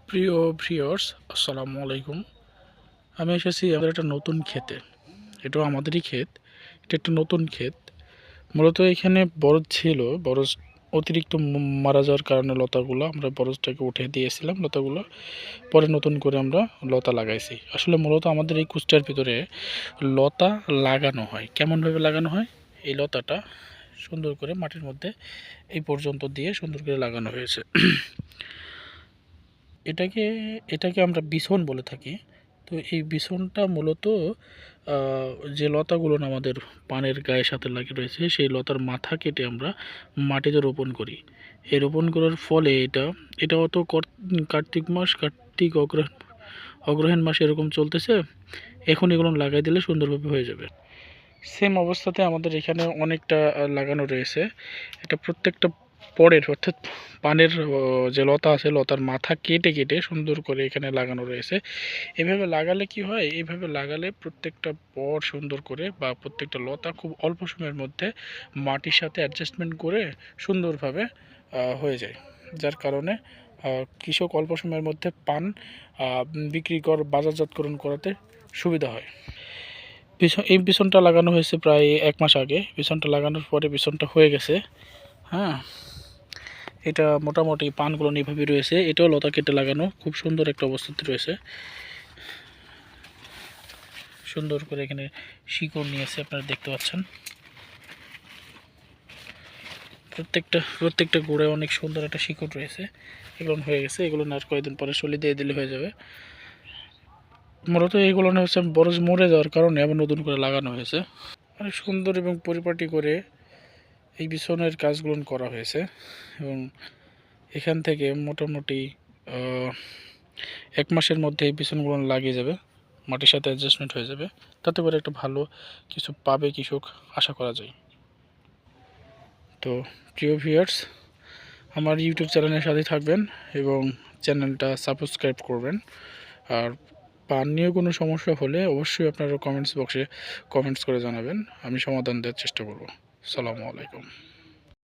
প্রিয় ভিউয়ার্স, আসসালামু আলাইকুম। আমি এসেছি আমাদের একটা নতুন ক্ষেতে। এটাও আমাদেরই ক্ষেত। এটা একটা নতুন ক্ষেত। মূলত এখানে বরজ ছিল। বরজ অতিরিক্ত মারা যাওয়ার কারণে লতাগুলো আমরা বরজটাকে উঠে দিয়েছিলাম লতাগুলো। পরে নতুন করে আমরা লতা লাগাইছি। আসলে মূলত আমাদের এই কুষ্টিয়ার ভিতরে লতা লাগানো হয়। কেমনভাবে লাগানো হয়? এই লতাটা সুন্দর করে মাটির মধ্যে এই পর্যন্ত দিয়ে সুন্দর করে লাগানো হয়েছে। এটাকে এটাকে আমরা বিছন বলে থাকি। তো এই বিছনটা মূলত যে লতাগুলো আমাদের পানের গায়ের সাথে লাগিয়ে রয়েছে সেই লতার মাথা কেটে আমরা মাটিতে রোপণ করি। এই রোপণ করার ফলে এটা অত কার্তিক মাস, কার্তিক অগ্রহায়ণ মাস এরকম চলতেছে। এখন এগুলো লাগাই দিলে সুন্দরভাবে হয়ে যাবে। সেম অবস্থাতে আমাদের এখানে অনেকটা লাগানো রয়েছে। এটা প্রত্যেকটা পরের অর্থাৎ পানের যে লতা আছে লতার মাথা কেটে কেটে সুন্দর করে এখানে লাগানো রয়েছে। এভাবে লাগালে কি হয়? এইভাবে লাগালে প্রত্যেকটা পর সুন্দর করে বা প্রত্যেকটা লতা খুব অল্প সময়ের মধ্যে মাটির সাথে অ্যাডজাস্টমেন্ট করে সুন্দরভাবে হয়ে যায়। যার কারণে কৃষক অল্প সময়ের মধ্যে পান বাজারজাতকরণ করাতে সুবিধা হয়। এই পিছনটা লাগানো হয়েছে প্রায় ১ মাস আগে। পিছনটা লাগানোর পরে পিছনটা হয়ে গেছে। হ্যাঁ? এটা মোটামুটি পানগুলো এভাবে রয়েছে। এটাও লতা কেটে লাগানো। খুব সুন্দর একটা অবস্থাতে রয়েছে। সুন্দর করে এখানে শিকড় নিয়েছে আপনারা দেখতে পাচ্ছেন। প্রত্যেকটা গোড়ায় অনেক সুন্দর একটা শিকড় রয়েছে। এগুলো হয়ে গেছে। এগুলো আর কয়েকদিন পরে সলি দিয়ে দিলে হয়ে যাবে। মূলত এইগুলো হচ্ছে বরজ মরে যাওয়ার কারণে আবার নতুন করে লাগানো হয়েছে। অনেক সুন্দর এবং পরিপাটি করে এই বিছনের কাজগুলো করা হয়েছে এবং এখান থেকে মোটামুটি ১ মাসের মধ্যে এই বিছনগুলো লাগিয়ে যাবে, মাটির সাথে অ্যাডজাস্টমেন্ট হয়ে যাবে। তাতে করে একটা ভালো কিছু পাবে কৃষক, আশা করা যায়। তো প্রিয় ভিউয়ার্স, আমার ইউটিউব চ্যানেলের সাথে থাকবেন এবং চ্যানেলটা সাবস্ক্রাইব করবেন। আর পান নিয়ে কোনো সমস্যা হলে অবশ্যই আপনারা কমেন্টস বক্সে কমেন্টস করে জানাবেন। আমি সমাধান দেওয়ার চেষ্টা করব। আসসালামু আলাইকুম।